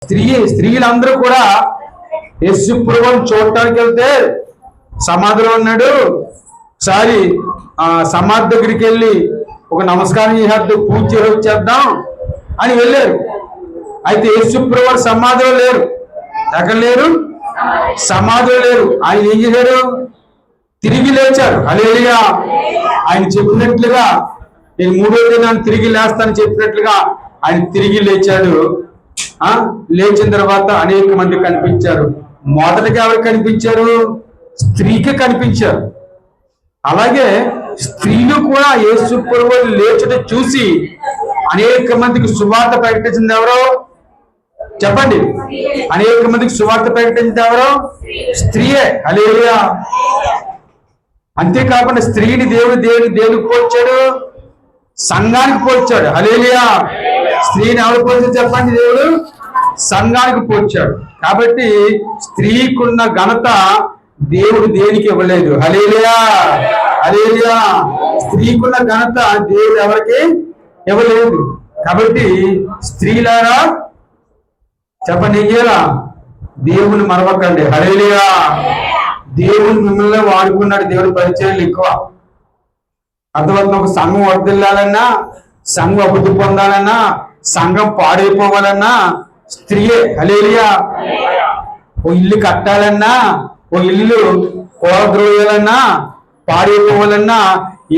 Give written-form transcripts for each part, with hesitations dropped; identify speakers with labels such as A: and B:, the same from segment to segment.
A: స్త్రీలందరూ కూడా యేసు ప్రభువుని చూడటానికి వెళ్తే సమాధిలో ఉన్నాడు, ఒకసారి సమాధి దగ్గరికి వెళ్ళి ఒక నమస్కారం చేసేద్దాం, పూజ చేసి వచ్చేద్దాం అని వెళ్ళారు. అయితే యేసు ప్రభువు సమాధిలో లేరు. ఎక్కడ లేరు? సమాధిలో లేరు. ఆయన ఏం చేశారు? తిరిగి లేచారు. హల్లెలూయా. ఆయన చెప్పినట్లుగా నేను 3వ దినాన్ని తిరిగి లేస్తానని చెప్పినట్లుగా ఆయన తిరిగి లేచాడు. లేచిన తర్వాత అనేక మంది కనిపించారు. మొదటగా ఎవరు కనిపించారు? స్త్రీకి కనిపించారు. అలాగే స్త్రీలు కూడా యేసు ప్రభువుని లేచడం చూసి అనేక మందికి సువార్త ప్రకటించింది ఎవరో చెప్పండి. అనేక మందికి సువార్త ప్రకటించింది ఎవరో? స్త్రీయే. హల్లెలూయా. అంతేకాకుండా స్త్రీని దేవుడికి పోల్చాడు? సంఘానికి పోల్చాడు. హల్లెలూయా. స్త్రీని ఎవరు పోల్చాడు చెప్పండి? దేవుడు సంఘానికి పోల్చాడు. కాబట్టి స్త్రీకున్న ఘనత దేవుడు దేనికి ఇవ్వలేదు. హల్లెలూయా. హల్లెలూయా. స్త్రీకున్న ఘనత దేవుడు ఎవరికి ఇవ్వలేదు. కాబట్టి స్త్రీలారా చెప్పండి, ఏం చేయాలా? దేవుని మరవకండి. హల్లెలూయా. దేవుడు మిమ్మల్ని వాడుకున్నాడు. దేవుడి పరిచయాలు ఎక్కువ. అర్థమవుతున్న ఒక సంఘం వర్ధిల్లాలన్నా, సంఘం అభివృద్ధి పొందాలన్నా, సంఘం పాడైపోవాలన్నా స్త్రీయే. హల్లెలూయా. ఓ ఇల్లు కట్టాలన్నా, ఓ ఇల్లు కోరద్రోయాలన్నా, పాడైపోవాలన్నా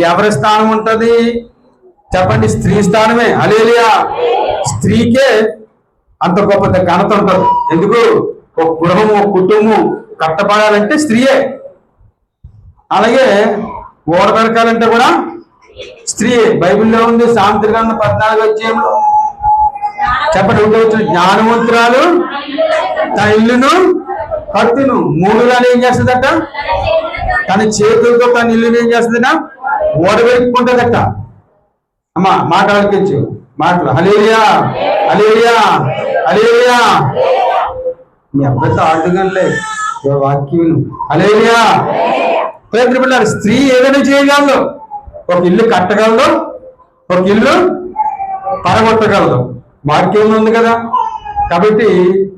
A: ఎవరి స్థానం ఉంటది చెప్పండి? స్త్రీ స్థానమే. హల్లెలూయా. స్త్రీకే అంత గొప్ప ఘనత ఉంటుంది. ఎందుకు? ఒక గృహము, ఒక కుటుంబం కట్టబడాలంటే స్త్రీయే. అలాగే ఓడ పెరకాలంటే కూడా స్త్రీయే. బైబిల్లో ఉంది సామెతల గ్రంథం 14వ అధ్యాయంలో చెప్పండి, ఉండవచ్చు. జ్ఞానవంతురాలు తన ఇల్లును కట్టును. 3 ఏం చేస్తుందట? తన చేతులతో తన ఇల్లుని ఏం చేస్తుందట? ఓడబెట్టుకుంటుందట. అమ్మా మాట ఆలకించు మాటలు. హల్లెలూయా. హల్లెలూయా. హల్లెలూయా. మీ అబ్బాయితో ఆడుగానే వాక్యం. హల్లెలూయా. ప్రియమైన స్త్రీ ఏదైనా చేయగలదు. ఒక ఇల్లు కట్టగలదు, ఒక ఇల్లు పరగొట్టగలదు. వాక్యంలో ఉంది కదా. కాబట్టి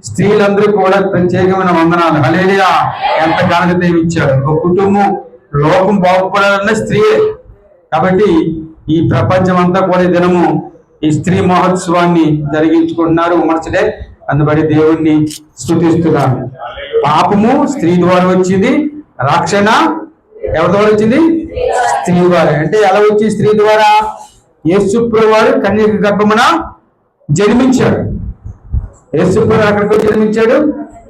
A: స్త్రీలందరూ కూడా ప్రత్యేకమైన వందనాలు. హల్లెలూయా. ఎంత ఘనత ఇచ్చాడు. ఒక కుటుంబం లోకం బాగుపడాలన్న స్త్రీయే. కాబట్టి ఈ ప్రపంచం అంతా కూడా దినము ఈ స్త్రీ మహోత్సవాన్ని జరిగించుకుంటున్నారు. Women's day. అందుబడి దేవుణ్ణి స్తుతిస్తున్నాను. పాపము స్త్రీ ద్వారా వచ్చింది, రక్షణ ఎవరి ద్వారా వచ్చింది? స్త్రీ ద్వారా. అంటే ఎలా వచ్చింది? స్త్రీ ద్వారా. యేసు ప్రభువు కన్యక గర్భమున జన్మించాడు. యేసు ప్రభువు అక్కడికి జన్మించాడు,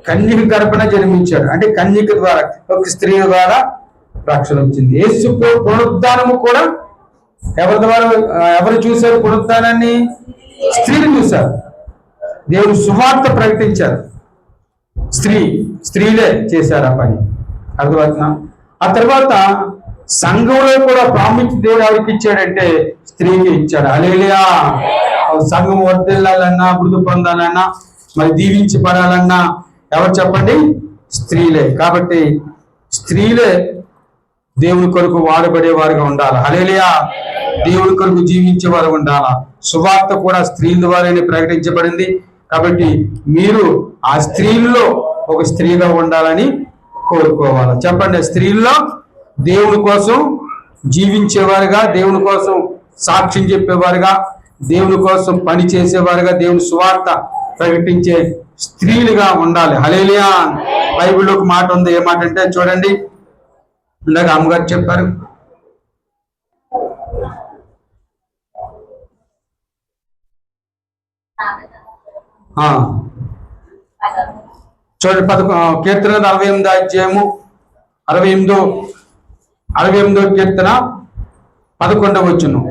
A: కన్యక గర్భన జన్మించాడు. అంటే కన్యక ద్వారా, ఒక స్త్రీ ద్వారా రక్షణ వచ్చింది. యేసు ప్రభు పునరుద్ధానము కూడా ఎవరి ద్వారా? ఎవరు చూశారు పునరుద్ధానాన్ని? స్త్రీలు చూశారు. దేవుడు సువార్త ప్రకటించారు. స్త్రీలే చేశారు ఆ పని. అర్థమవుతున్నా? ఆ తర్వాత సంఘంలో కూడా ప్రాముఖ్యత దేవుడు ఎవరికి ఇచ్చాడంటే స్త్రీకి ఇచ్చాడు. హల్లెలూయా. సంఘం వర్ధిల్లాలన్నా, అభివృద్ధి పొందాలన్నా, మరి దీవించబడాలన్నా ఎవరు చెప్పండి? స్త్రీలే. కాబట్టి స్త్రీలే దేవుని కొరకు వాడబడేవారుగా ఉండాలి. హల్లెలూయా. దేవుని కొరకు జీవించేవారు ఉండాలా. సువార్త కూడా స్త్రీల ద్వారానే ప్రకటించబడింది. కాబట్టి మీరు ఆ స్త్రీల్లో ఒక స్త్రీగా ఉండాలని కోరుకోవాలి. చెప్పండి, స్త్రీల్లో దేవుని కోసం జీవించేవారుగా, దేవుని కోసం సాక్ష్యం చెప్పేవారుగా, దేవుని కోసం పని చేసేవారుగా, దేవుని సువార్త ప్రకటించే స్త్రీలుగా ఉండాలి. హల్లెలూయా. బైబిల్లో ఒక మాట ఉంది. ఏ మాట అంటే చూడండి, ఇందాక అమ్మగారు చెప్పారు. చూడండి, కీర్తన 68వ అధ్యాయము 68వ కీర్తన 11వ వచనం.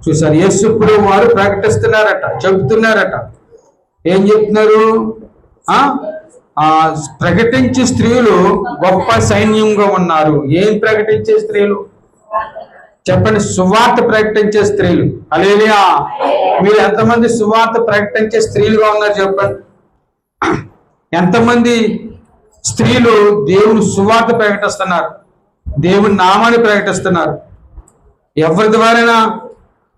A: చూసారు, యేసు ప్రభువు వారు ప్రకటిస్తున్నారట, చెబుతున్నారట. ఏం చెప్తున్నారు? ప్రకటించే స్త్రీలు గొప్ప సైన్యంగా ఉన్నారు. ఏం ప్రకటించే స్త్రీలు చెప్పండి? సువార్త ప్రకటించే స్త్రీలు. హల్లెలూయా. మీరు ఎంతమంది సువార్త ప్రకటించే స్త్రీలుగా ఉన్నారు చెప్పండి? ఎంతమంది స్త్రీలు దేవుని సువార్త ప్రకటిస్తున్నారు, దేవుని నామాన్ని ప్రకటిస్తున్నారు? ఎవరి ద్వారైనా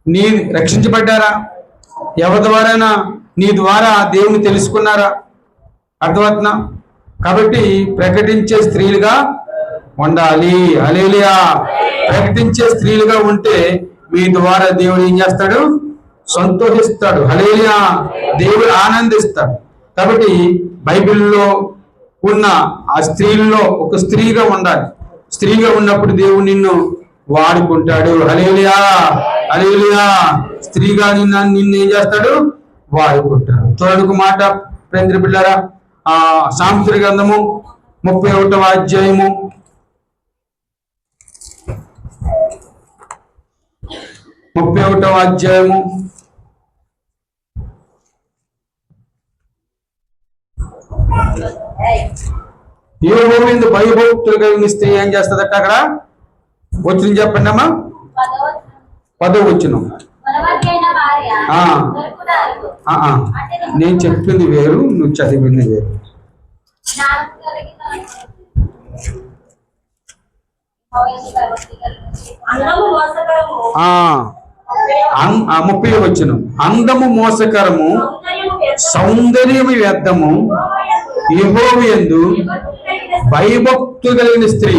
A: నీ రక్షించబడ్డారా? ఎవరి ద్వారైనా నీ ద్వారా దేవుని తెలుసుకున్నారా? అర్థమవుతున్నా? కాబట్టి ప్రకటించే స్త్రీలుగా ఉండాలి. హల్లెలూయా. ప్రకటించే స్త్రీలుగా ఉంటే మీ ద్వారా దేవుడు ఏం చేస్తాడు? సంతోషిస్తాడు. హల్లెలూయా. దేవుడు ఆనందిస్తాడు. కాబట్టి బైబిల్లో ఉన్న ఆ స్త్రీల్లో ఒక స్త్రీగా ఉండాలి. స్త్రీగా ఉన్నప్పుడు దేవుడు నిన్ను వాడుకుంటాడు. హల్లెలూయా. హల్లెలూయా. స్త్రీగా నిన్ను ఏం చేస్తాడు? వాడుకుంటాడు. చూడకు మాట ప్రేంద్ర బిడ్డారా, సామెతల గ్రంథము 31వ అధ్యాయము 31వ అధ్యాయము 7 భయభక్తులు కలిగిన స్త్రీ ఏం చేస్తుందట? అక్కడ వచ్చిన చెప్పండి అమ్మా. 10వ వచనం. నేను చెప్పింది వేరు, నువ్వు చదివింది వేరు. 30వ వచనం. అందము మోసకరము, సౌందర్యము వ్యర్థము, యెహోవాయందు భయభక్తులు కలిగిన స్త్రీ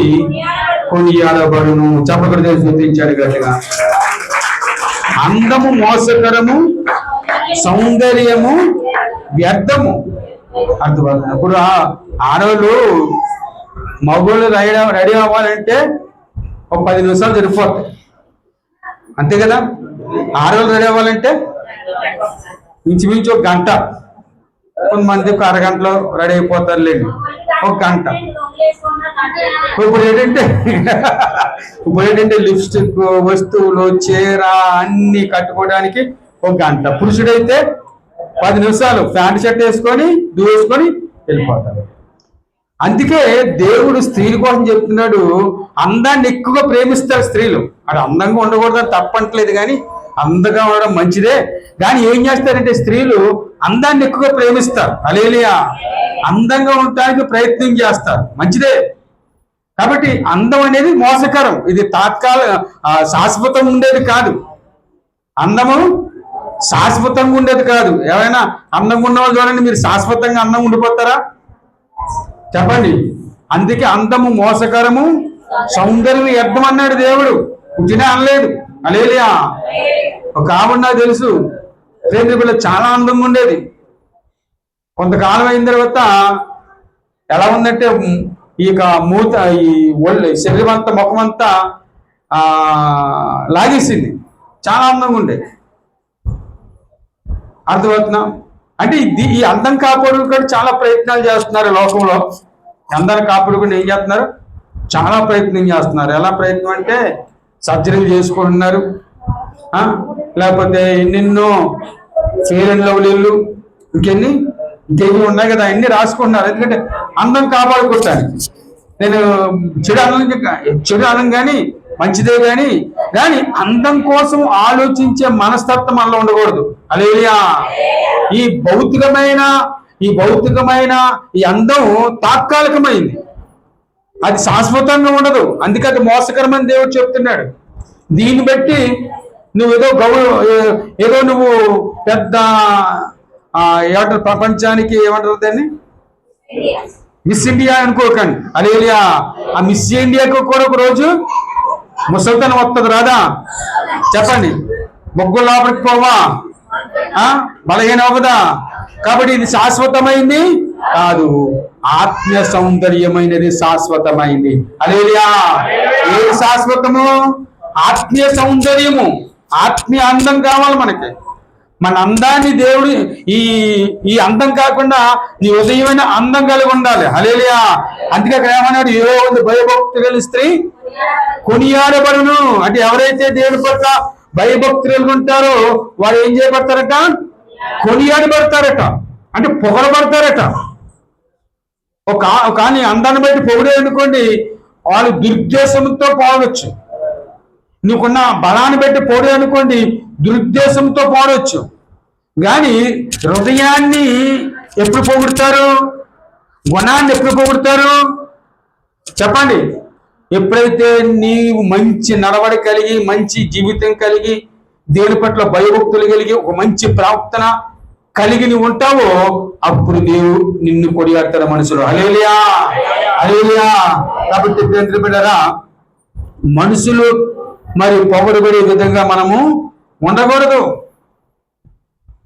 A: కొనియాడబడును. చెప్పకూడదు, చూపించాడు గట్టిగా. అందము మోసకరము, సౌందర్యము వ్యర్థము. అర్థమవుతుంది. ఇప్పుడు ఆడవాళ్ళు మగవాళ్ళు రెడీ అవ్వాలంటే ఒక 10 నిమిషాలు సరిపోతాయి, అంతే కదా? ఆడవాళ్ళు రెడీ అవ్వాలంటే ఇంచుమించు ఒక గంట, కొంతమంది ఒక అరగంటలో రెడీ అయిపోతారు లేండి, ఒక గంట. ఇప్పుడు ఏంటంటే లిప్స్టిక్, వస్తువులు, చీర అన్ని కట్టుకోవడానికి ఒక గంట. పురుషుడైతే 10 నిమిషాలు ప్యాంట్ షర్ట్ వేసుకొని దూసుకొని వెళ్ళిపోతారు. అందుకే దేవుడు స్త్రీల కోసం చెప్తున్నాడు, అందాన్ని ఎక్కువగా ప్రేమిస్తారు స్త్రీలు. అది అందంగా ఉండకూడదని తప్పట్లేదు, కానీ అందంగా ఉండడం మంచిదే. కానీ ఏం చేస్తారంటే స్త్రీలు అందాన్ని ఎక్కువగా ప్రేమిస్తారు. హల్లెలూయా. అందంగా ఉండటానికి ప్రయత్నం చేస్తారు, మంచిదే. కాబట్టి అందం అనేది మోసకరం, ఇది శాశ్వతం ఉండేది కాదు. అందము శాశ్వతంగా ఉండేది కాదు. ఎవరైనా అందంగా ఉన్నవాళ్ళు చూడండి, మీరు శాశ్వతంగా అందంగా ఉండిపోతారా? చెప్పండి. అందుకే అందము మోసకరము, సౌందర్యం వ్యర్థం అన్నాడు దేవుడు, పుట్టినా అనలేదు. హల్లెలూయా. ఒక ఆవిడ నాకు తెలుసు, ప్రేమికులు చాలా అందంగా ఉండేది. కొంతకాలం అయిన తర్వాత ఎలా ఉందంటే ఇక మూత, ఈ ఒళ్ళు, శరీరం అంతా, ముఖం అంతా లాగేసింది. చాలా అందంగా ఉండేది. అర్థమవుతున్నా? అంటే ఈ అందం కాపాడుకొని చాలా ప్రయత్నాలు చేస్తున్నారు లోకంలో. అందాన్ని కాపాడుకొని ఏం చేస్తున్నారు? చాలా ప్రయత్నం చేస్తున్నారు. ఎలా ప్రయత్నం అంటే సర్జరీలు చేసుకుంటున్నారు, లేకపోతే ఎన్నెన్నో ఫెయిర్ అండ్ లవ్లీలు, ఇంకెన్ని ఉన్నాయి కదా, అన్ని రాసుకుంటున్నారు. ఎందుకంటే అందం కాపాడుకుంటానికి. నేను చెడు అనం కానీ మంచిదే కానీ అందం కోసం ఆలోచించే మనస్తత్వం మనలో ఉండకూడదు. హల్లెలూయా. ఈ భౌతికమైన ఈ అందం తాత్కాలికమైంది, అది శాశ్వతంగా ఉండదు. అందుకే అది మోసకరమని దేవుడు చెప్తున్నాడు. దీన్ని బట్టి నువ్వు ఏదో నువ్వు పెద్ద ఏమంటారు, ప్రపంచానికి ఏమంటారు దాన్ని, మిస్ ఇండియా అనుకోకండి. హల్లెలూయా. ఆ మిస్ ఇండియాకు కూడా ఒక రోజు ముసలితనం వస్తుంది, రాదా? చెప్పండి. మొగ్గులు లోపలికి పోవా, బలహీన అవ్వదా? కాబట్టి ఇది శాశ్వతమైంది కాదు, ఆత్మీయ సౌందర్యమైనది శాశ్వతమైంది. హల్లెలూయా. ఏది శాశ్వతము? ఆత్మీయ సౌందర్యము, ఆత్మీయ అందం కావాలి మనకి. మన అందాన్ని దేవుడు ఈ అందం కాకుండా నీ ఉదయమైన అందం కలిగి ఉండాలి. హల్లెలూయా. అందుకే అక్కడ ఏమన్నాడు? యెహోవా భయభక్తులు కలిగిన స్త్రీ కొనియాడబడును. అంటే ఎవరైతే దేవుని పట్ల భయభక్తులు ఉంటారో వారు ఏం చేయబడతారట? కొనియాడబడతారట, అంటే పొగడబడతారట. ఒక నీ అందాన్ని బట్టి పొగిడే అనుకోండి, వాళ్ళు దురుద్దేశంతో పోవచ్చు. నీకున్న బలాన్ని బట్టి పొగిడే అనుకోండి, దురుద్దేశంతో పోవచ్చు. కానీ హృదయాన్ని ఎప్పుడు పొగుడతారు? గుణాన్ని ఎప్పుడు పొగుడతారు? చెప్పండి. ఎప్పుడైతే నీవు మంచి నడవడి కలిగి, మంచి జీవితం కలిగి, దేవుని పట్ల భయభక్తులు కలిగి, ఒక మంచి ప్రవర్తన కలిగి నువ్వు ఉంటావో, అప్పుడు దేవుడు నిన్ను కొనియాడతాడు మనుషులు. హల్లెలూయా, హల్లెలూయా. కాబట్టి ప్రియమైన బిడ్డలారా, మనుషులు మరి పొగడబడే విధంగా మనము ఉండకూడదు.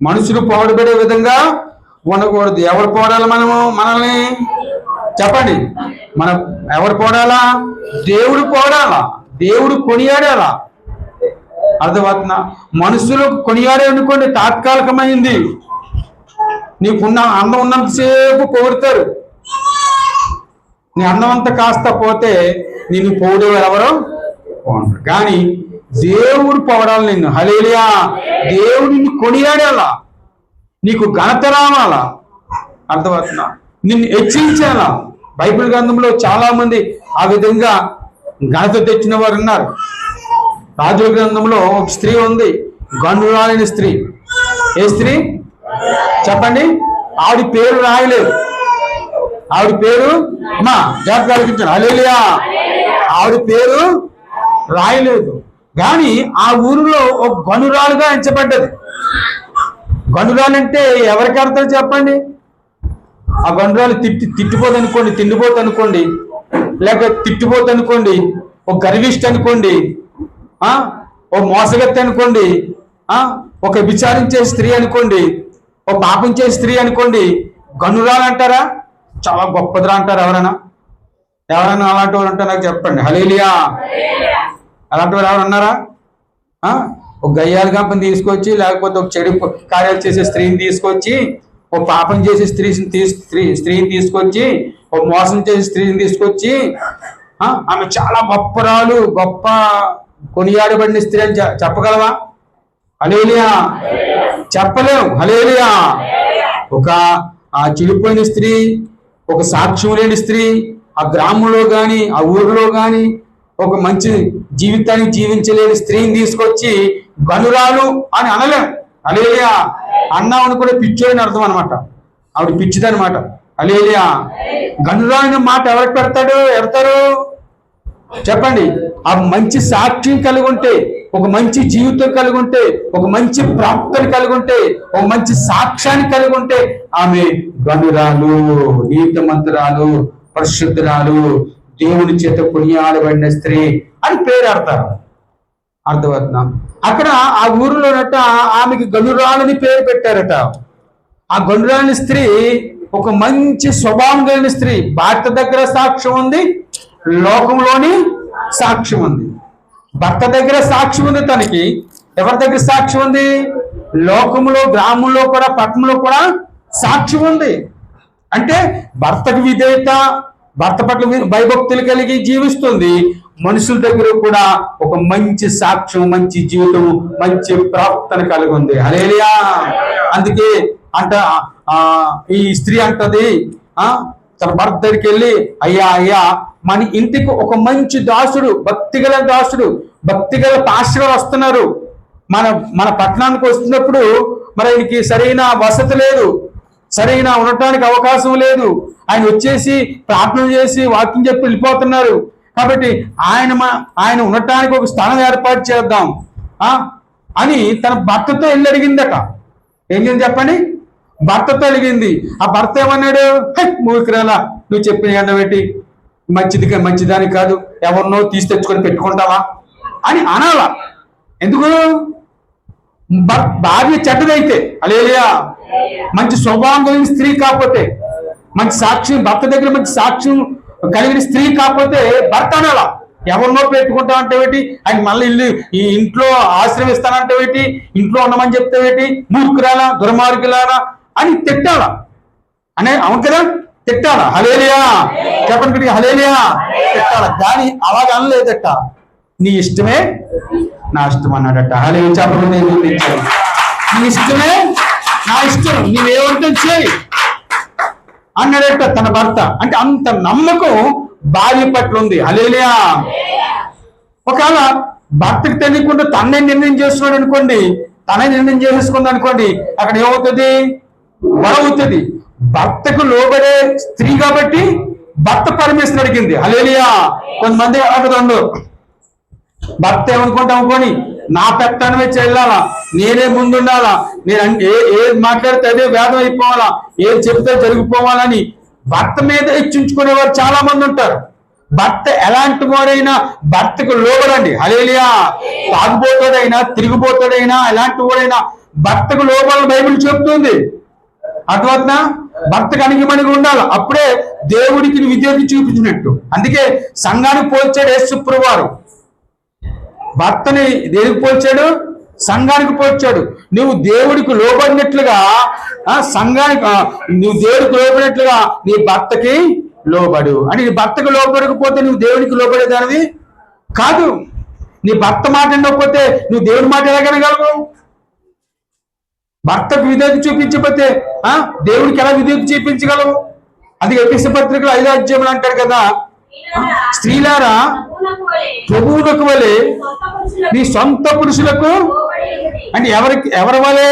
A: మనుషులు పొగడబడే విధంగా ఉండకూడదు. ఎవరు పోడాలి మనల్ని చెప్పండి? ఎవరు పోడాలా? దేవుడు పోడాలా, దేవుడు కొనియాడాలా. అర్థమవుతుందా? మనుషులు కొనియాడే అనుకోండి, తాత్కాలికమైంది. నీకున్న అందం ఉన్నంతసేపు పొగుడతారు. నీ అందం అంతా కాస్త పోతే నిన్ను పొగిడేవారు ఎవరు? కానీ దేవుడు పొగడాలి నిన్ను. హల్లెలూయా. దేవుడు నిన్ను కొనియాడాలా, నీకు ఘనత రావాలా. అర్థమవుతుందా? నిన్ను హెచ్చించాలా. బైబిల్ గ్రంథంలో చాలా మంది ఆ విధంగా ఘనత తెచ్చిన వారు ఉన్నారు. రాజుల గ్రంథంలో ఒక స్త్రీ ఉంది, గనురాలైన స్త్రీ. ఏ స్త్రీ చెప్పండి? ఆవిడ పేరు రాయలేదు. ఆవిడ పేరు అమ్మా జాగ్రత్త ఆలోచించాను. హల్లెలూయా. ఆవిడ పేరు రాయలేదు, కానీ ఆ ఊరిలో ఒక గనురాలుగా ఎంచబడ్డది. గనురాలంటే ఎవరికి అర్థం చెప్పండి? ఆ గనురాలు తిట్టిపోతనుకోండి, తిండిపోతనుకోండి, లేక తిట్టిపోతనుకోండి, ఒక గర్విష్టి అనుకోండి, ఓ మోసగత్తి అనుకోండి, ఒక విచారించే స్త్రీ అనుకోండి, ఓ పాపం చేసే స్త్రీ అనుకోండి, గనురాలు అంటారా? చాలా గొప్పదిరా అంటారు. ఎవరైనా అలాంటి వాళ్ళు ఉంటారు నాకు చెప్పండి. హల్లెలూయా. అలాంటి వాళ్ళు ఎవరు ఉన్నారా? ఒక గయ్యాల గంపని తీసుకొచ్చి, లేకపోతే ఒక చెడు కార్యాలు చేసే స్త్రీని తీసుకొచ్చి, ఓ పాపం చేసే స్త్రీని తీసుకొచ్చి, ఓ మోసం చేసే స్త్రీని తీసుకొచ్చి, ఆమె చాలా గొప్పరాలు, గొప్ప కొనియాడబడిన స్త్రీ అని చెప్పగలవా? హల్లెలూయా. చెప్పలేం. హల్లెలూయా. ఒక చిడిపోయిన స్త్రీ, ఒక సాక్ష్యం లేని స్త్రీ, ఆ గ్రామంలో కానీ ఆ ఊరిలో కానీ ఒక మంచి జీవితాన్ని జీవించలేని స్త్రీని తీసుకొచ్చి గనురాలు అని అనలేం. హల్లెలూయా. అన్నామని కూడా పిచ్చోని అర్థం అనమాట. ఆవిడ పిచ్చిదనమాట. హల్లెలూయా. గనురాలు మాట ఎవరికి ఎడతారు చెప్పండి? ఆ మంచి సాక్ష్యం కలిగి ఉంటే, ఒక మంచి జీవితం కలిగి ఉంటే, ఒక మంచి ప్రాప్తిని కలిగి ఉంటే, ఒక మంచి సాక్ష్యాన్ని కలిగి ఉంటే ఆమె గనురాలు, నీతిమంతురాలు, పరిశుద్ధురాలు, దేవుని చేత కొనియాడబడిన స్త్రీ అని పేరు ఆడతారు. అర్థమవుతున్నా? అక్కడ ఆ ఊరిలోనట ఆమెకి గనురాలని పేరు పెట్టారట. ఆ గనురాలని స్త్రీ ఒక మంచి స్వభావం కలిగిన స్త్రీ. భర్త దగ్గర సాక్ష్యం ఉంది, లోకంలోని సాక్ష్యం ఉంది. భర్త దగ్గర సాక్ష్యం ఉంది తనకి. ఎవరి దగ్గర సాక్ష్యం ఉంది? లోకంలో, గ్రామంలో కూడా, పట్టణంలో కూడా సాక్ష్యం ఉంది. అంటే భర్తకు విధేయత, భర్త పట్ల భయభక్తులు కలిగి జీవిస్తుంది. మనుషుల దగ్గర కూడా ఒక మంచి సాక్ష్యం, మంచి జీవితం, మంచి ప్రవర్తన కలిగి ఉంది. హల్లెలూయా. అందుకే ఈ స్త్రీ అంటది తన భర్త దగ్గరికి వెళ్ళి, అయ్యా మన ఇంటికి ఒక మంచి దాసుడు, భక్తిగల దాసుడు, భక్తిగల పాస్టర్ వస్తున్నారు. మన పట్టణానికి వస్తున్నప్పుడు మరి ఆయనకి సరైన వసతి లేదు, సరైన ఉండటానికి అవకాశం లేదు. ఆయన వచ్చేసి ప్రార్థన చేసి వాక్యం చెప్పి వెళ్ళిపోతున్నారు. కాబట్టి ఆయన ఉండటానికి ఒక స్థానం ఏర్పాటు చేద్దాం అని తన భర్తతో వెళ్ళి అడిగిందట. ఏం చెప్పండి? భర్తతో అడిగింది. ఆ భర్త ఏమన్నాడు? మూకిరాలా, నువ్వు చెప్పిన ఎండబెట్టి మంచిదాని కాదు, ఎవరినో తీసి తెచ్చుకొని పెట్టుకుంటావా అని అనాలా. ఎందుకు? భార్య చెడ్డదైతే, హల్లెలూయా, మంచి స్వభావం కలిగిన స్త్రీ కాకపోతే, మంచి సాక్ష్యం, భర్త దగ్గర మంచి సాక్ష్యం కలిగిన స్త్రీ కాకపోతే భర్త అనాలా. ఎవరినో పెట్టుకుంటామంటే ఏంటి, ఆయన మళ్ళీ ఈ ఇంట్లో ఆశ్రమిస్తానంటే ఏంటి, ఇంట్లో ఉండమని చెప్తే ఏంటి, మూర్ఖురాలా, దుర్మార్గులారా అని తిట్టాలా. అవును కదా, తిట్టాలా. హల్లెలూయా. చెప్పండి హల్లెలూయా. తిట్టాలా. కానీ అలాగ అనలేదట. నీ ఇష్టమే నా ఇష్టం అన్నాడట. హల్లెలూయా. చెప్పండి. నీ ఇష్టమే నా ఇష్టం, నీవేమంటే చేయి అన్నాడట తన భర్త. అంటే అంత నమ్మకం భార్య పట్ల ఉంది. హల్లెలూయా. ఒకవేళ భర్తకు తెలియకుండా తన్నే నిర్ణయం చేస్తున్నాడు అనుకోండి, తనే నిర్ణయం చేసేసుకుంది అనుకోండి, అక్కడ ఏమవుతుంది? గొడవ అవుతుంది. భర్తకు లోబడే స్త్రీ కాబట్టి భర్త పర్మిషన్ అడిగింది. హల్లెలూయా. కొంతమంది అడగదు, భర్త ఏమనుకుంటా అనుకోని నా పెత్తనమే చెల్లాలా, నేనే ముందుండాలా, నేను ఏది మాట్లాడితే అదే వేదం అయిపోవాలా, ఏది చెప్తే జరిగిపోవాలని భర్త మీద హెచ్చించుకునేవారు చాలా మంది ఉంటారు. భర్త ఎలాంటి వాడైనా భర్తకు లోబడండి. హల్లెలూయా. తాగుబోతాడైనా తిరిగిపోతాడైనా ఎలాంటి వాడైనా భర్తకు లోబడాలని బైబిల్ చెప్తుంది. అర్థమవుతుందా? భర్తకు అణిగిమణిగి ఉండాలి, అప్పుడే దేవుడికి విధేయత చూపించినట్టు. అందుకే సంఘానికి పోల్చాడు యేసుప్రభువు వారు. భర్తని దేనికి పోల్చాడు? సంఘానికి పోల్చాడు. నువ్వు దేవుడికి లోబడినట్లుగా సంఘానికి, నువ్వు దేవుడికి లోబడినట్లుగా నీ భర్తకి లోబడు అని. నీ భర్తకు లోబడకపోతే నువ్వు దేవుడికి లోబడేదానివి కాదు. నీ భర్త మాట వినకపోతే నువ్వు దేవుడి మాట ఎలా వినగలవు? భర్తకు విధేయత చూపించకపోతే దేవుడికి ఎలా విధేయత చూపించగలవు? అది ఎఫెసీ పత్రికలో 5వ అధ్యాయంలో అంటాడు కదా, స్త్రీలారా ప్రభువులకు వలె నీ సొంత పురుషులకు అంటే ఎవరి వలె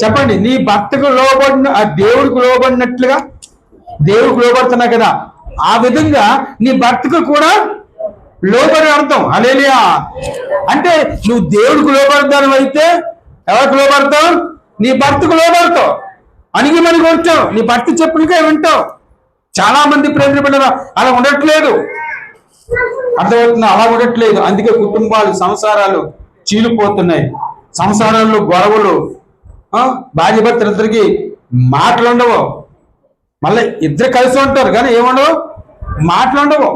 A: చెప్పండి. నీ భర్తకు లోబడిన దేవుడికి లోబడినట్లుగా, దేవుడికి లోబడుతున్నా కదా, ఆ విధంగా నీ భర్తకు కూడా లోబడి అర్థం. హల్లెలూయా. అంటే నువ్వు దేవుడికి లోబడతాను అయితే ఎవరికి లోబడతావు? నీ భర్తకు లోబడతావు, అణిగి మణిగి ఉంటావు, నీ భర్త చెప్పులకే వింటావు. చాలా మంది ప్రేమ బిడ్డలు అలా ఉండట్లేదు. అర్థమవుతుందా? అలా ఉండట్లేదు. అందుకే కుటుంబాలు, సంసారాలు చీలిపోతున్నాయి. సంసారాల్లో గొడవలు, భార్య భర్తలు ఇద్దరికి మాటలు ఉండవు. మళ్ళీ ఇద్దరు కలిసి ఉంటారు కానీ ఏముండవు, మాటలు ఉండవు,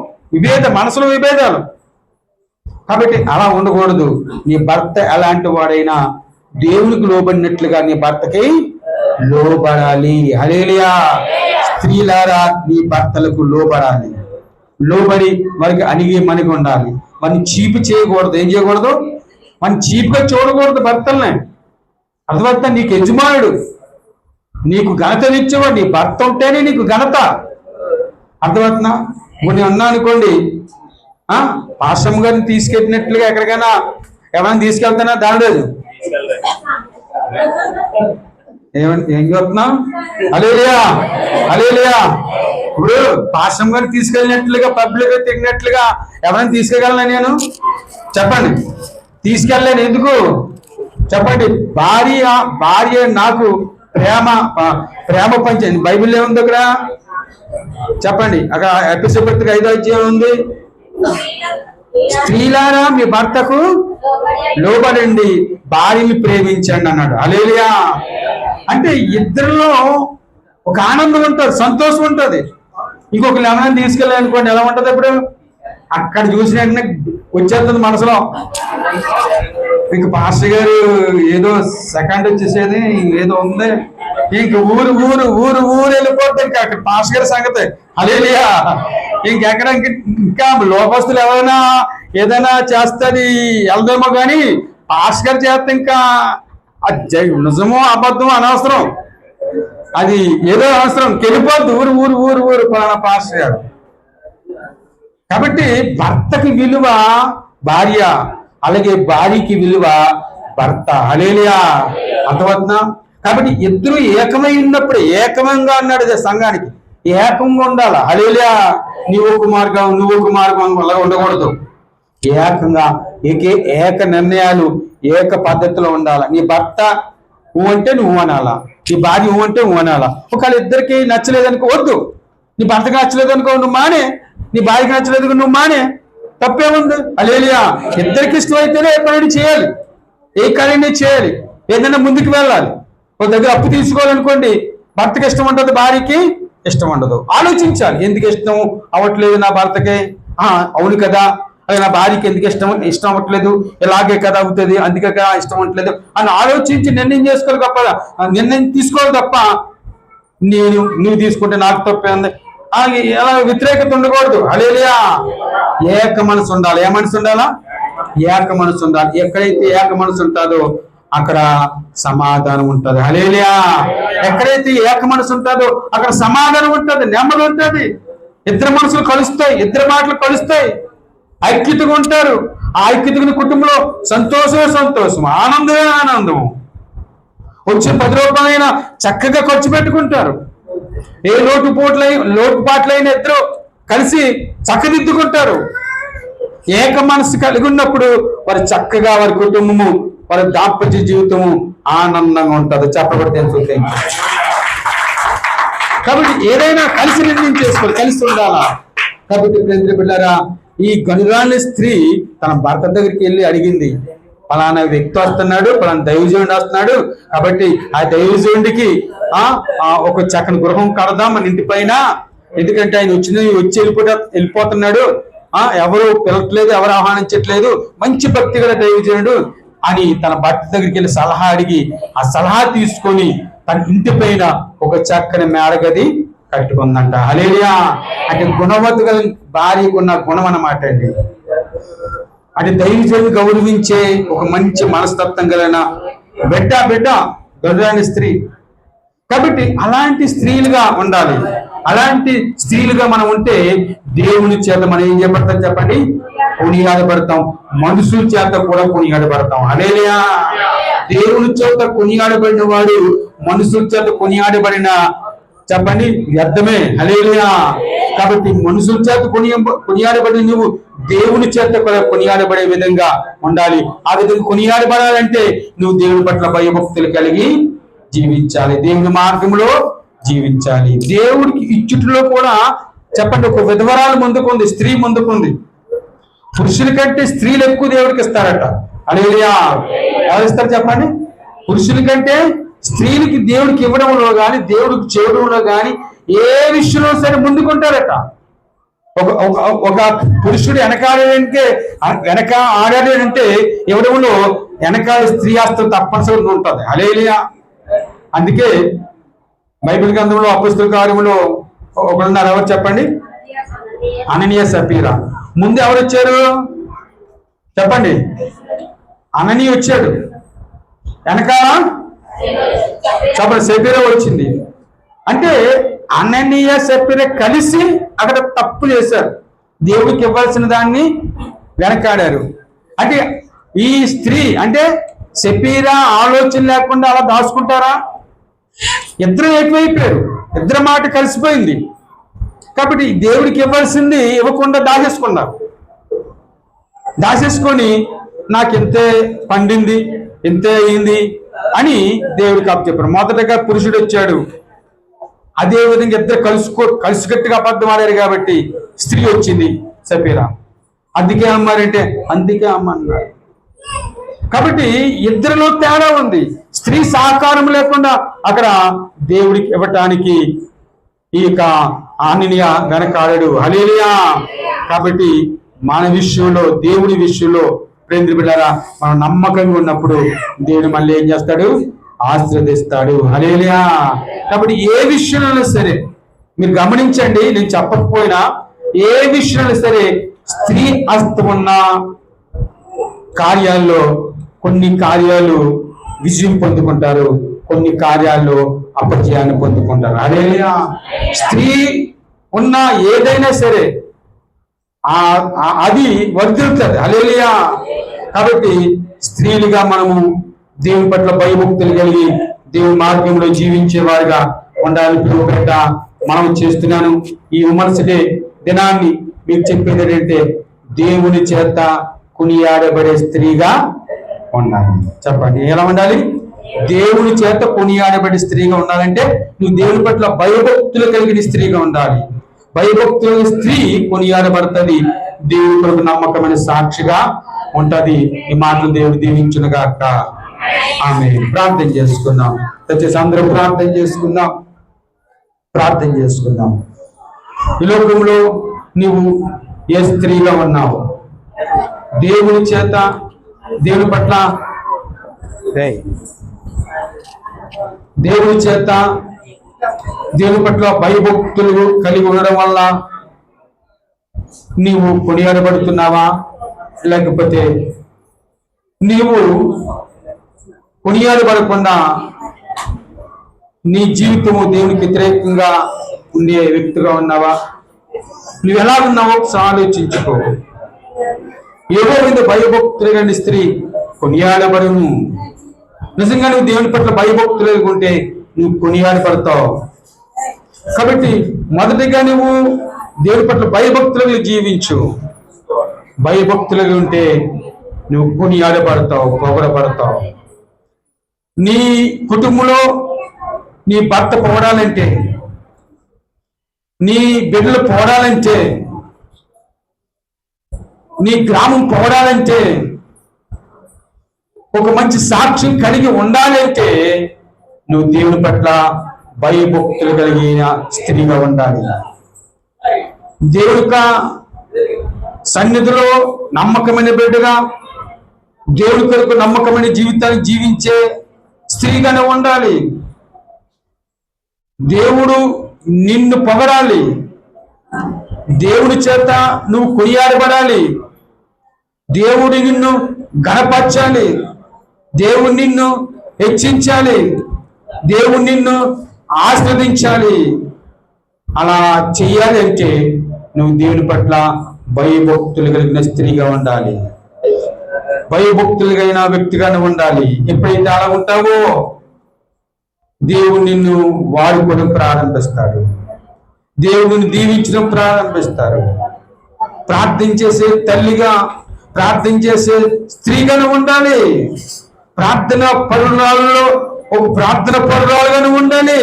A: మనసులో విభేదాలు. కాబట్టి అలా ఉండకూడదు. నీ భర్త ఎలాంటి వాడైనా దేవునికి లోబడినట్లుగా నీ భర్తకి లోబడాలి. హల్లెలూయా. స్త్రీలారా నీ భర్తలకు లోబడాలి, లోబడి వారికి అణిగి మణిగి ఉండాలి. మనం చీపు చేయకూడదు. ఏం చేయకూడదు? మనం చీపుగా చూడకూడదు భర్తల్ని. అర్థమవుతా? నీకు యజమానుడు, నీకు ఘనతనిచ్చేవాడు నీ భర్త ఉంటేనే నీకు ఘనత. అర్థమవుతున్నా? నేను ఉన్నా అనుకోండి, పాశ్రమ గారిని తీసుకెళ్ళినట్లుగా ఎక్కడికైనా ఎవరైనా తీసుకెళ్తానా? దాని లేదు. ఏం చెప్తున్నాం? హల్లెలూయా. హల్లెలూయా. ఇప్పుడు పాశ్రమ గారిని తీసుకెళ్ళినట్లుగా, పబ్లిక్ గా తిరిగినట్లుగా ఎవరైనా తీసుకెళ్ళగలనా నేను? చెప్పండి. తీసుకెళ్ళలేను. ఎందుకు చెప్పండి? భార్య నాకు ప్రేమ పంచ బైబిల్ ఏముంది అక్కడ? చెప్పండి. అక్కడ ఎఫెసీ పత్రిక 5వ అధ్యాయం ఉంది. స్త్రీలారా మీ భర్తకు లోబడండి, భార్యని ప్రేమించండి అన్నాడు. హల్లెలూయా. అంటే ఇద్దరిలో ఒక ఆనందం ఉంటుంది, సంతోషం ఉంటుంది. ఇంకొకరు ఎవరైనా తీసుకెళ్ళాలనుకోండి, ఎలా ఉంటుంది? ఇప్పుడు అక్కడ చూసిన వెంటనే వచ్చేస్తుంది మనసులో, ఇంక పాస్టర్ గారు ఏదో సెకండ్ వచ్చేసేది ఏదో ఉంది, ఇంక ఊరు వెళ్ళిపోతుంది. ఇంకా అక్కడ పాస్టర్ గారి సంగతి. హల్లెలూయా. ఇంకెక్కడ ఇంకా లోకస్తులు ఎవరైనా ఏదైనా చేస్తుంది వెళ్దామో కానీ పాస్టర్ గారు చేస్తే ఇంకా నిజమో అబద్ధమో అనవసరం, అది ఏదో అవసరం వెళ్ళిపోద్ది. ఊరు పలానా పాస్టర్ గారు. కాబట్టి భర్తకి విలువ భార్య, అలాగే భార్యకి విలువ భర్త. హల్లెలూయా. అర్థమవుతుందా? కాబట్టి ఇద్దరు ఏకమై ఉన్నప్పుడు, ఏకమంగా అన్నాడు సంఘానికి, ఏకంగా ఉండాలి. హల్లెలూయా. నువ్వు ఒక మార్గం అలా ఉండకూడదు. ఏకంగా ఏక నిర్ణయాలు, ఏక పద్ధతిలో ఉండాలి. నీ భర్త ఊ అంటే నువ్వు అనాలా, నీ భార్య ఊ అంటే నువ్వు అనాలా. ఒకవేళ ఇద్దరికి నచ్చలేదనుకో వద్దు. నీ భర్తకి నచ్చలేదు అనుకో నువ్వు మానే, నీ భార్యకి నచ్చలేదు నువ్వు మానే, తప్పేముంది? హల్లెలూయా. ఇద్దరికి ఇష్టమైతేనే ఏ పని చేయాలి, ఏ కార్యాన్ని చేయాలి, ఏదైనా ముందుకు వెళ్ళాలి. ఒక దగ్గర అప్పు తీసుకోవాలనుకోండి, భర్తకి ఇష్టం ఉంటుంది, భార్యకి ఇష్టం ఉండదు. ఆలోచించాలి, ఎందుకు ఇష్టం అవ్వట్లేదు నా భర్తకి? అవును కదా, అది నా భార్యకి ఎందుకు ఇష్టం అవ్వట్లేదు, ఇలాగే కదా అవుతుంది, అందుకే కదా ఇష్టం అవ్వట్లేదు అని ఆలోచించి నిర్ణయం చేసుకోవాలి తప్ప, నిర్ణయం తీసుకోవాలి తప్ప నువ్వు తీసుకుంటే నాకు తప్పే ఉంది ఎలా వ్యతిరేకత ఉండకూడదు. హల్లెలూయా. ఏక మనసు ఉండాలి. ఏ మనసు ఉండాలా? ఏక మనసు ఉండాలి. ఎక్కడైతే ఏక మనసు ఉంటుందో అక్కడ సమాధానం ఉంటుంది. హల్లెలూయా. ఎక్కడైతే ఏక మనసు ఉంటుందో అక్కడ సమాధానం ఉంటుంది, నెమ్మది ఉంటుంది. ఇద్దరు మనసులు కలుస్తాయి, ఇద్దరు మాటలు కలుస్తాయి, ఐక్యతగా ఉంటారు. ఆ ఐక్యతగా కుటుంబంలో సంతోషం, ఆనందమే ఆనందం. వచ్చే 10 రూపాయలైనా చక్కగా ఖర్చు పెట్టుకుంటారు. ఏ లోటుపాట్లైన ఇద్దరు కలిసి చక్కదిద్దుకుంటారు. ఏక మనసు కలిగి ఉన్నప్పుడు వారి చక్కగా వారి కుటుంబము, వారి దాంపత్య జీవితము ఆనందంగా ఉంటుంది. చెప్పబడితే కాబట్టి ఏదైనా కలిసి నిర్ణయం చేసుకోవాలి, కలిసి ఉండాలా. కాబట్టి ప్రేమ బిడ్డారా, ఈ గనురాలి స్త్రీ తన భర్త దగ్గరికి వెళ్ళి అడిగింది, ఫలానా వ్యక్తి వస్తున్నాడు, ఫలానా దైవజనుడు వస్తున్నాడు, కాబట్టి ఆ దైవజనుడికి ఒక చక్కని గృహం కడదాం మన ఇంటి పైన, ఎందుకంటే ఆయన వచ్చి వెళ్ళిపోతున్నాడు, ఎవరు పిలవట్లేదు, ఎవరు ఆహ్వానించట్లేదు, మంచి భక్తి గల దైవజనుడు అని తన భర్త దగ్గరికి వెళ్ళి సలహా అడిగి ఆ సలహా తీసుకొని తన ఇంటి పైన ఒక చక్కని మేడగది కట్టుకుందంట. హల్లెలూయా. అంటే గుణవత్తు గల భార్యకు ఉన్న గుణం అన్నమాట అండి. అంటే దైవజనుని గౌరవించే ఒక మంచి మనస్తత్వం కలిగిన బిడ్డ గనురాలి స్త్రీ. కాబట్టి అలాంటి స్త్రీలుగా ఉండాలి. అలాంటి స్త్రీలుగా మనం ఉంటే దేవుని చేత మనం ఏం చేయబడతాం చెప్పండి? కొనియాడబడతాం. మనుషుల చేత కూడా కొనియాడబడతాం. హల్లెలూయా. దేవుని చేత కొనియాడబడిన వాడు మనుషుల చేత కొనియాడబడిన చెప్పండి వ్యర్థమే. హల్లెలూయా. కాబట్టి మనుషుల చేత కొనియాడబడి నువ్వు దేవుని చేత కొనియాడబడే విధంగా ఉండాలి. ఆ విధంగా కొనియాడబడాలంటే నువ్వు దేవుని పట్ల భయభక్తులు కలిగి జీవించాలి, దేవుని మార్గంలో జీవించాలి. దేవుడికి ఇచ్చుటలో కూడా చెప్పండి, ఒక విధవరాలు ముందుకుంది, స్త్రీ ముందుకుంది. పురుషుల కంటే స్త్రీలు ఎక్కువ దేవుడికి ఇస్తారట. హల్లెలూయా. ఎవరు ఇస్తారు చెప్పండి? పురుషుల కంటే స్త్రీలకి దేవుడికి ఇవ్వడంలో కానీ, దేవుడికి చేయడంలో కానీ ఏ విషయంలో సరే ముందుకుంటారట. ఒక పురుషుడు వెనక ఆడాడంటే ఇవ్వడంలో వెనకాల స్త్రీ హస్తం తప్పనిసరిగా ఉంటుంది. హల్లెలూయా. అందుకే బైబిల్ గ్రంథంలో అపొస్తలుల కార్యములో ఒకరున్నారు, ఎవరు చెప్పండి? అననీయ సపీరా. ముందు ఎవరు వచ్చారు చెప్పండి? అననీయ వచ్చాడు, వెనకాల చెప్పండి సపీరా వచ్చింది. అంటే అననీయ సపీరా కలిసి అక్కడ తప్పు చేశారు, దేవుడికి ఇవ్వాల్సిన దాన్ని వెనకాడారు. అంటే ఈ స్త్రీ అంటే సపీరా ఆలోచన లేకుండా అలా దాచుకుంటారా? ఇద్దరు ఏకమైపోయారు, ఇద్దరు మాట కలిసిపోయింది. కాబట్టి దేవుడికి ఇవ్వాల్సింది ఇవ్వకుండా దాచేసుకొని నాకు ఇంతే పండింది, ఇంతే అయింది అని దేవుడికి అప్పచెప్పారు. మొదటగా పురుషుడు వచ్చాడు, అదే విధంగా ఇద్దరు కలిసికట్టుగా అబద్ధం ఆడారు కాబట్టి స్త్రీ వచ్చింది సపీరా. అందుకే అమ్మారంటే అందుకే అమ్మన్నారు. కాబట్టి ఇద్దరిలో తేడా ఉంది. స్త్రీ సహకారం లేకుండా అక్కడ దేవుడికి ఇవ్వటానికి ఈ యొక్క అననీయ వెనకాడడు. హల్లెలూయా. కాబట్టి మన విషయంలో, దేవుడి విషయంలో ప్రేమ బిడ్డలారా, మనం నమ్మకంగా ఉన్నప్పుడు దేవుడు మళ్ళీ ఏం చేస్తాడు? ఆశీర్వదిస్తాడు. హల్లెలూయా. కాబట్టి ఏ విషయంలో సరే మీరు గమనించండి, నేను చెప్పకపోయినా ఏ విషయంలో సరే స్త్రీ హస్తం ఉన్న కార్యాల్లో కొన్ని కార్యాలు విజయం పొందుకుంటారు, కొన్ని కార్యాల్లో అపజయాన్ని పొందుకుంటారు. హల్లెలూయా. స్త్రీ ఉన్న ఏదైనా సరే అది వర్ధిల్లుతుంది. హల్లెలూయా. కాబట్టి స్త్రీలుగా మనము దేవుని పట్ల భయభక్తులు కలిగి దేవుని మార్గంలో జీవించేవారుగా ఉండాలి. ప్రియబిడ్డ, మనం చేస్తున్నాను ఈ ఉమెన్స్ డే దినాన్ని మీకు చెప్పేది ఏంటంటే దేవుని చేత కొనియాడబడే స్త్రీగా ఉండాలి. చెప్పండి, ఎలా ఉండాలి? దేవుని చేత కొనియాడబడే స్త్రీగా ఉండాలంటే నువ్వు దేవుని పట్ల భయభక్తులు కలిగిన స్త్రీగా ఉండాలి. భయభక్తుల స్త్రీ కొనియాడబడుతుంది, దేవుని కొరకు నమ్మకమైన సాక్షిగా ఉంటది. ఈ మాటలు దేవుడు దీవించునుగాక. ఆమె ప్రార్థన చేసుకుందాం. దయచేసి అందరూ ప్రార్థన చేసుకుందాం. ఈ లోకంలో నీవు ఏ స్త్రీగా ఉన్నావు? దేవుని చేత, దేవుని పట్ల దేవుని పట్ల భయభక్తులు కలిగి ఉండడం వల్ల నీవు కొనియాడబడుతున్నావా? లేకపోతే నీవు కొనియాడబడకుండా నీ జీవితము దేవునికి వ్యతిరేకంగా ఉండే వ్యక్తిగా ఉన్నావా? నువ్వు ఎలా ఉన్నావో ఆలోచించుకో. ఏదో విధంగా భయభక్తులు కలిగిన స్త్రీ కొనియాడబడును. నిజంగా నువ్వు దేవుని పట్ల భయభక్తులు ఉంటే నువ్వు కొనియాడబడతావు. కాబట్టి మొదటిగా నువ్వు దేవుని పట్ల భయభక్తులుగా జీవించు. భయభక్తులుగా ఉంటే నువ్వు కొనియాడబడతావు, పొగడబడతావు. నీ కుటుంబంలో నీ భర్త పోవడాలంటే, నీ బిడ్డలు పోవడాలంటే, నీ గ్రామం పోవడాలంటే, ఒక మంచి సాక్ష్యం కలిగి ఉండాలంటే నువ్వు దేవుని పట్ల భయభక్తులు కలిగిన స్త్రీగా ఉండాలి. దేవుని సన్నిధిలో నమ్మకమైన బిడ్డగా, దేవుని కొరకు నమ్మకమైన జీవితాన్ని జీవించే స్త్రీగానే ఉండాలి. దేవుడు నిన్ను పొగడాలి, దేవుడి చేత నువ్వు కొనియాడబడాలి, దేవుడు నిన్ను గణపరచాలి, దేవుడు నిన్ను హెచ్చించాలి, దేవుడు నిన్ను ఆశీర్వదించాలి. అలా చెయ్యాలి అంటే నువ్వు దేవుని పట్ల భయభక్తులు కలిగిన స్త్రీగా ఉండాలి, భయభక్తులు కలిగిన వ్యక్తిగానే ఉండాలి. ఎప్పుడైతే అలా ఉంటావో దేవుడు నిన్ను వాడుకోవడం ప్రారంభిస్తాడు, దేవుడిని దీవించడం ప్రారంభిస్తారు. ప్రార్థించేసే తల్లిగా, ప్రార్థించేసే స్త్రీగానే ఉండాలి. ప్రార్థన పరురాలలో ఒక ప్రార్థన పరురాలుగానే ఉండాలి.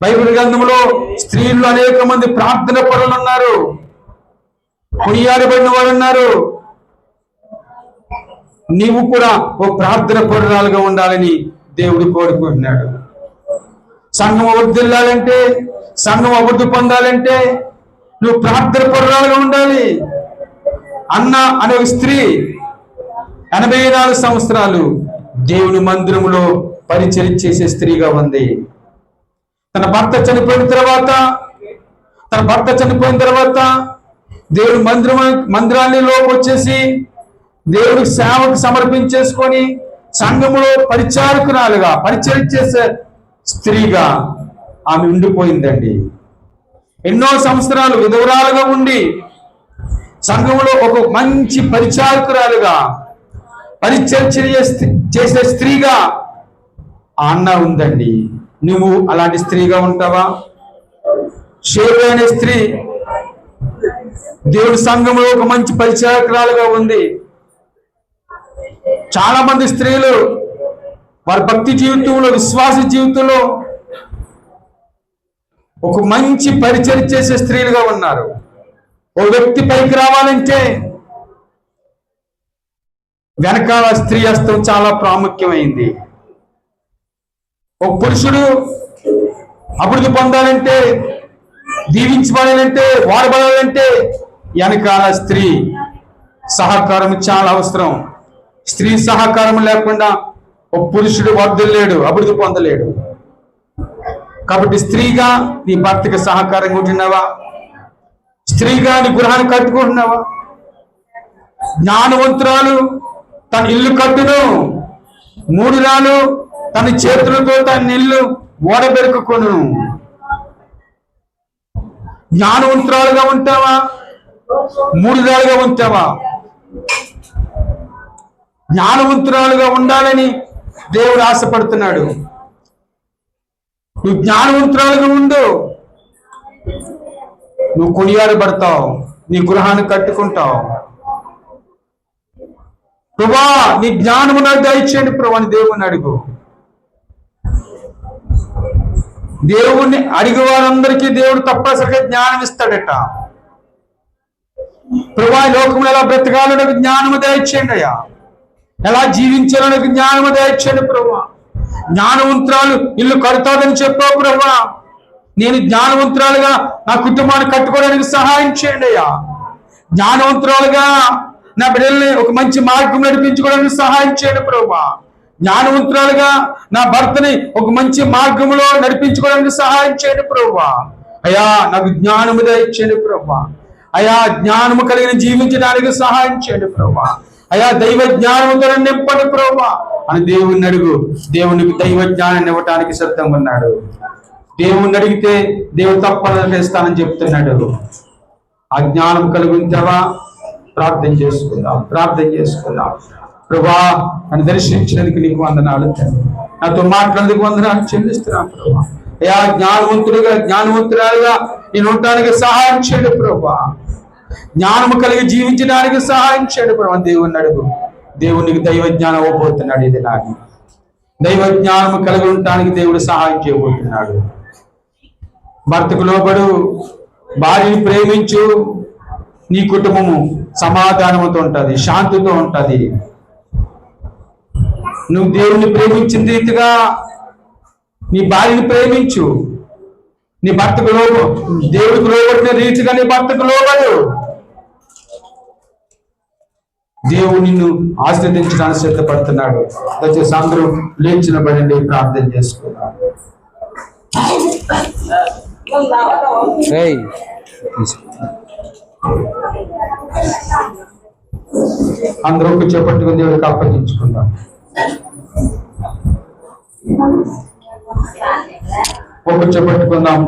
A: బైబిల్ గ్రంథంలో స్త్రీలు అనేక మంది ప్రార్థన పరులు ఉన్నారు, కొనియాడబడిన వారు ఉన్నారు. నీవు కూడా ఒక ప్రార్థన పరురాలుగా ఉండాలని దేవుడు కోరుకుంటున్నాడు. సంఘం వర్ధిల్లాలంటే, సంఘం అభివృద్ధి పొందాలంటే నువ్వు ప్రార్థన పరురాలుగా ఉండాలి. అన్న అనే ఒక స్త్రీ 84 సంవత్సరాలు దేవుని మందిరములో పరిచయం చేసే స్త్రీగా ఉంది. తన భర్త చనిపోయిన తర్వాత దేవుని మందిరాల్లోకి వచ్చేసి దేవుడికి సేవకు సమర్పించేసుకొని సంఘములో పరిచారకురాలుగా, పరిచయం చేసే స్త్రీగా ఆమె ఉండిపోయిందండి. ఎన్నో సంవత్సరాలు విధవరాలుగా ఉండి సంఘములో ఒక మంచి పరిచారకురాలుగా, పరిచయం చేసే స్త్రీగా అన్న ఉందండి. నువ్వు అలాంటి స్త్రీగా ఉంటావా? షేబు అనే స్త్రీ దేవుడి సంఘంలో ఒక మంచి పరిచారకురాలుగా ఉంది. చాలా మంది స్త్రీలు వారి భక్తి జీవితంలో, విశ్వాస జీవితంలో ఒక మంచి పరిచయం చేసే స్త్రీలుగా ఉన్నారు. ఓ వ్యక్తి పైకి రావాలంటే వెనకాల స్త్రీ హస్తం చాలా ప్రాముఖ్యమైంది. ఒక పురుషుడు అభివృద్ధి పొందాలంటే, దీవించబడాలంటే, వాడబడాలంటే వెనకాల స్త్రీ సహకారం చాలా అవసరం. స్త్రీ సహకారం లేకుండా ఒక పురుషుడు వర్ధిల్లేడు, అభివృద్ధి పొందలేడు. కాబట్టి స్త్రీగా నీ భర్తకి సహకారంగా ఉంటున్నావా? స్త్రీగా నీ గృహాన్ని కట్టుకుంటున్నావా? జ్ఞానవంతురాలు తన ఇల్లు కట్టును, 3 రాలు తన చేతులతో తన ఇల్లు ఓడబెరుకుకొను. జ్ఞానవంతురాలుగా ఉంటావా? 3 రాలుగా ఉంటావా? జ్ఞానవంతురాలుగా ఉండాలని దేవుడు ఆశపడుతున్నాడు. నువ్వు జ్ఞానవంతురాలుగా ఉండు, నువ్వు కొనియాడబడతావు, నీ గృహాన్ని కట్టుకుంటావు. ప్రభా నీ జ్ఞానము నాకు దయచేయండి ప్రభా అని దేవుణ్ణి అడుగు. దేవుణ్ణి అడిగే వారందరికీ దేవుడు తప్పనిసరిగా జ్ఞానం ఇస్తాడట. ప్రభా లోకంలో ఎలా బ్రతకాలో నాకు జ్ఞానము దయచేయండి అయ్యా, ఎలా జీవించాలో నాకు జ్ఞానము దయచేయండి ప్రభా. జ్ఞానవంతురాలు ఇల్లు కడతాదని చెప్పావు ప్రభా, నేను జ్ఞానవంతురాలుగా నా కుటుంబాన్ని కట్టుకోవడానికి సహాయం చేయండి అయ్యా. జ్ఞానవంతురాలుగా నా బిడ్డల్ని ఒక మంచి మార్గం నడిపించుకోవడానికి సహాయం చేయండి ప్రభా. జ్ఞానవంతురాలుగా నా భర్తని ఒక మంచి మార్గంలో నడిపించుకోవడానికి సహాయం చేయండి ప్రభా. అయ్యా నాకు జ్ఞానము దయచేయండి ప్రభా. అయ్యా జ్ఞానము కలిగిన జీవించడానికి సహాయం చేయండి ప్రభా. అయ్యా దైవ జ్ఞానముతో నింపండి ప్రభా అని దేవుణ్ణి అడుగు. దేవునికి దైవ జ్ఞానాన్ని ఇవ్వటానికి సిద్ధంగా ఉన్నాడు. దేవుణ్ణి అడిగితే దేవుడు తప్పని ఇస్తానని చెప్తున్నాడు. ఆ జ్ఞానం కలిగి ఉంటావా? ప్రార్థన చేసుకుందాం. ప్రభా నన్ను దర్శించడానికి నీకు వందనాలు, నాతో మాట్లాడేందుకు వందనాలు చెల్లిస్తున్నాను ప్రభా. అయ్యా జ్ఞానవంతురాలుగా నేను ఉండటానికి సహాయం చేయడు ప్రభువా, జ్ఞానము కలిగి జీవించడానికి సహాయం చేయడు ప్రభు. దేవుని అడుగు, దేవునికి దైవ జ్ఞానం ఇవ్వబోతున్నాడు. ఇది నాకు దైవ జ్ఞానము కలిగి ఉండటానికి దేవుడు సహాయం చేయబోతున్నాడు. భర్తకు లోబడు, భార్యని ప్రేమించు, నీ కుటుంబము సమాధానంతో ఉంటుంది, శాంతితో ఉంటుంది. నువ్వు దేవుణ్ణి ప్రేమించిన రీతిగా నీ భార్యని ప్రేమించు. నీ భర్తకు దేవుడికి లోబడిన రీతిగా నీ భర్తకు లోబడు. దేవుడు నిన్ను ఆశీర్వదించడానికి సిద్ధపడుతున్నాడు. దయచేసి అందరూ లేచిన పడండి, ప్రార్థన చేసుకున్నాడు. అందరూ ఒక చేపట్టుకుని దేవుడికి అప్పగించుకుందాం. ఒక చేపట్టుకుందాం.